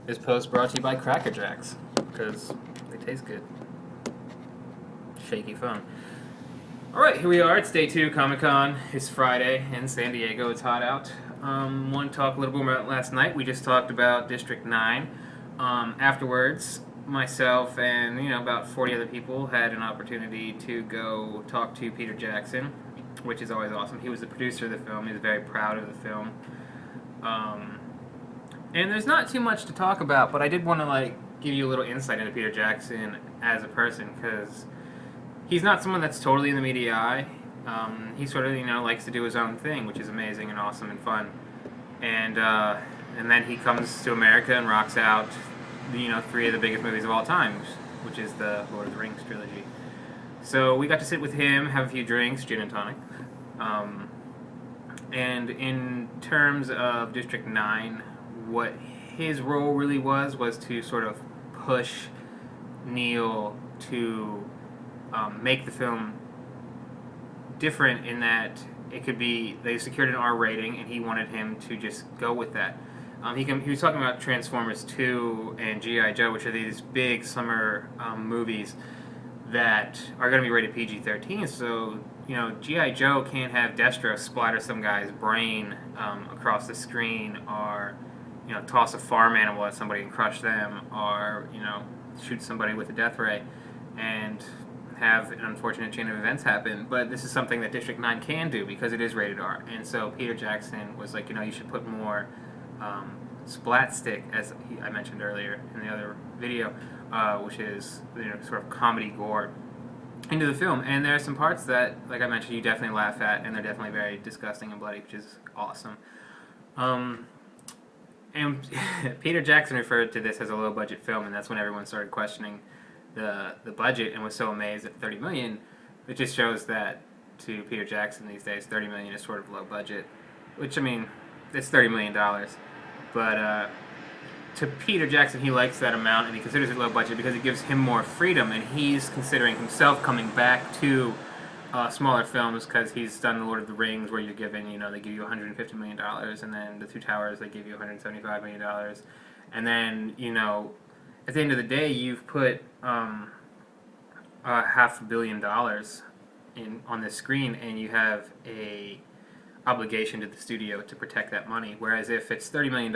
This post brought to you by Cracker Jacks because they taste good. Shaky phone. Alright, here we are. It's day 2 Comic Con. It's Friday in San Diego. It's hot out. Want to talk a little bit about last night. We just talked about District 9. Afterwards, myself and about 40 other people had an opportunity to go talk to Peter Jackson, which is always awesome. He was the producer of the film. He was very proud of the film. And there's not too much to talk about, but I did want to give you a little insight into Peter Jackson as a person, because he's not someone that's totally in the media eye. He sort of likes to do his own thing, which is amazing and awesome and fun. And then he comes to America and rocks out 3 of the biggest movies of all time, which is the Lord of the Rings trilogy. So we got to sit with him, have a few drinks, gin and tonic. And in terms of District 9, what his role really was to sort of push Neil to make the film different, in that it could be, they secured an R rating and he wanted him to just go with that. He was talking about Transformers 2 and G.I. Joe, which are these big summer movies that are going to be rated PG-13. So G.I. Joe can't have Destro splatter some guy's brain across the screen, or toss a farm animal at somebody and crush them, or shoot somebody with a death ray and have an unfortunate chain of events happen. But this is something that District 9 can do because it is rated R. And so Peter Jackson was like, you should put more splat stick, as I mentioned earlier in the other video, which is sort of comedy gore, into the film. And there are some parts that, like I mentioned, you definitely laugh at, and they're definitely very disgusting and bloody, which is awesome. And Peter Jackson referred to this as a low-budget film, and that's when everyone started questioning the budget and was so amazed at $30 million. It just shows that to Peter Jackson these days, $30 million is sort of low budget, which, I mean, it's $30 million. But to Peter Jackson, he likes that amount, and he considers it low budget because it gives him more freedom, and he's considering himself coming back to smaller films, because he's done The Lord of the Rings, where you're given, they give you $150 million, and then The Two Towers, they give you $175 million. And then, at the end of the day, you've put $500 million on this screen, and you have a obligation to the studio to protect that money. Whereas if it's $30 million,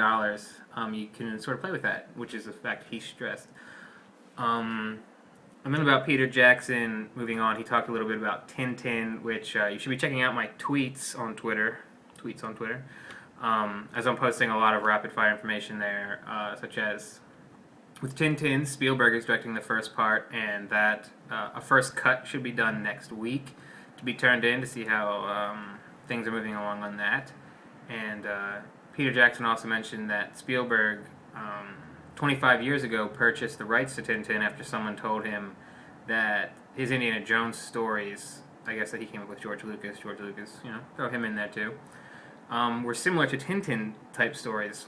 you can sort of play with that, which is a fact he stressed. And then about Peter Jackson, moving on, he talked a little bit about Tintin, which you should be checking out my tweets on Twitter, as I'm posting a lot of rapid-fire information there, such as with Tintin, Spielberg is directing the first part, and that a first cut should be done next week to be turned in to see how things are moving along on that. And Peter Jackson also mentioned that Spielberg 25 years ago purchased the rights to Tintin after someone told him that his Indiana Jones stories, I guess that he came up with George Lucas, throw him in there too, were similar to Tintin type stories.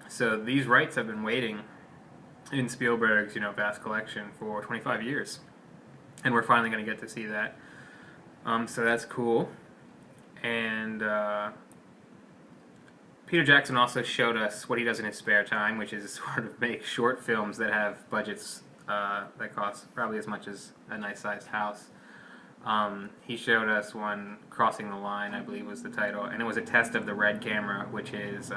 So these rights have been waiting in Spielberg's vast collection for 25 years, and we're finally going to get to see that. So that's cool. And Peter Jackson also showed us what he does in his spare time, which is sort of make short films that have budgets that cost probably as much as a nice-sized house. He showed us one, Crossing the Line, I believe was the title, and it was a test of the Red camera, which is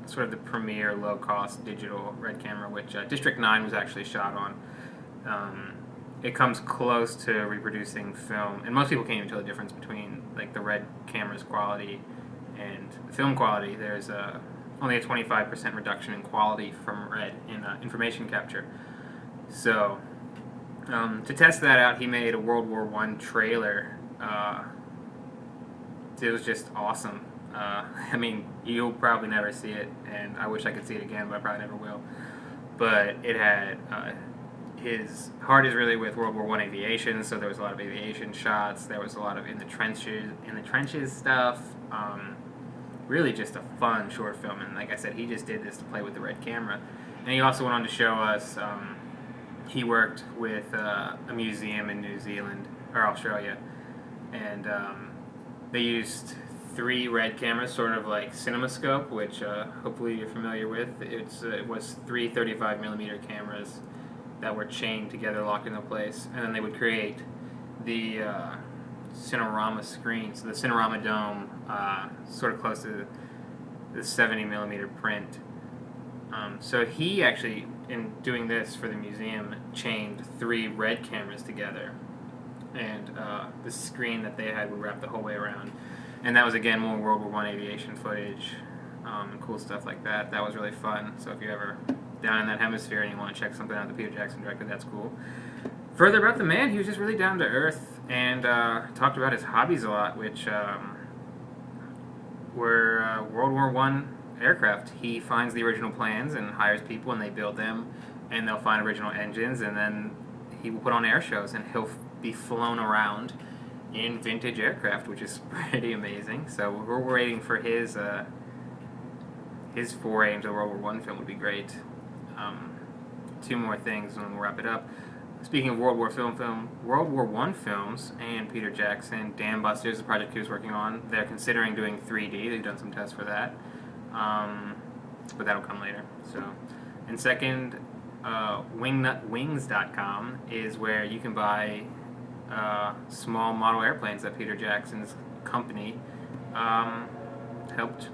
sort of the premier low-cost digital Red camera, which District 9 was actually shot on. It comes close to reproducing film, and most people can't even tell the difference between the Red camera's quality and the film quality. There's only a 25% reduction in quality from Red in information capture. So to test that out, he made a World War I trailer. It was just awesome. I mean, you'll probably never see it, and I wish I could see it again, but I probably never will. But it had his heart is really with World War I aviation, so there was a lot of aviation shots. There was a lot of in the trenches stuff. Really just a fun short film, and like I said, he just did this to play with the Red camera. And he also went on to show us he worked with a museum in New Zealand or Australia, and they used 3 red cameras, sort of like CinemaScope, which hopefully you're familiar with. It was 3 35mm cameras that were chained together, locked into place, and then they would create the Cinerama screen, so the Cinerama Dome, sort of close to the 70mm print. So he actually, in doing this for the museum, chained 3 red cameras together, and the screen that they had would wrap the whole way around. And that was, again, more World War I aviation footage, and cool stuff like that. That was really fun. So if you're ever down in that hemisphere and you want to check something out that Peter Jackson directed, that's cool. Further about the man, he was just really down to earth and talked about his hobbies a lot, which were World War I aircraft. He finds the original plans and hires people, and they build them, and they'll find original engines, and then he will put on air shows, and he'll be flown around in vintage aircraft, which is pretty amazing. So we're waiting for his foray into the World War I film would be great. 2 more things and we'll wrap it up. Speaking of World War I films and Peter Jackson, Dam Busters, the project he was working on, they're considering doing 3D. They've done some tests for that, but that'll come later. So, and second, wingnutwings.com is where you can buy small model airplanes that Peter Jackson's company helped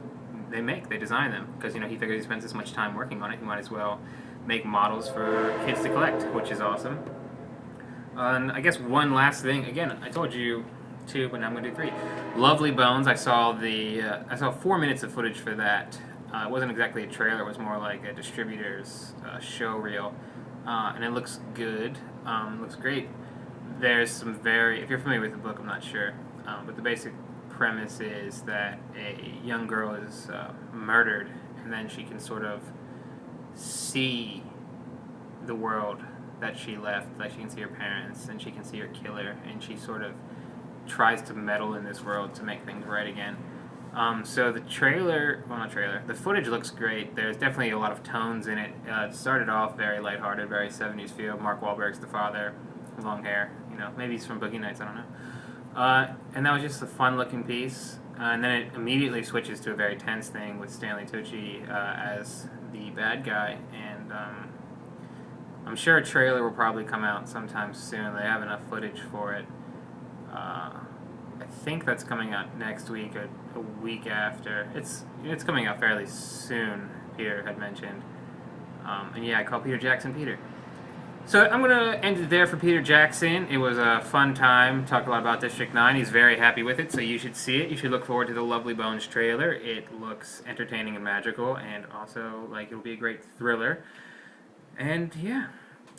they design them, because he figured he spends this much time working on it, he might as well make models for kids to collect, which is awesome. And I guess one last thing, again, I told you 2, but now I'm going to do 3. Lovely Bones, I saw 4 minutes of footage for that. It wasn't exactly a trailer, it was more like a distributor's show reel, and it looks good, looks great. There's some if you're familiar with the book, I'm not sure, but the basic premise is that a young girl is murdered, and then she can sort of see the world that she left, like she can see her parents, and she can see her killer, and she sort of tries to meddle in this world to make things right again. So the the footage looks great. There's definitely a lot of tones in it. It started off very lighthearted, very 70s feel. Mark Wahlberg's the father, long hair, maybe he's from Boogie Nights, I don't know. And that was just a fun-looking piece. And then it immediately switches to a very tense thing with Stanley Tucci as the bad guy. And I'm sure a trailer will probably come out sometime soon. They have enough footage for it. I think that's coming out next week or a week after. It's coming out fairly soon, Peter had mentioned. And yeah, I call Peter Jackson Peter. So I'm going to end it there for Peter Jackson. It was a fun time. Talked a lot about District 9. He's very happy with it, so you should see it. You should look forward to the Lovely Bones trailer. It looks entertaining and magical, and also like it'll be a great thriller. And yeah,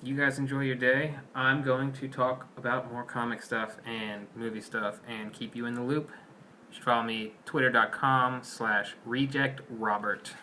you guys enjoy your day. I'm going to talk about more comic stuff and movie stuff and keep you in the loop. You should follow me, twitter.com/rejectrobert.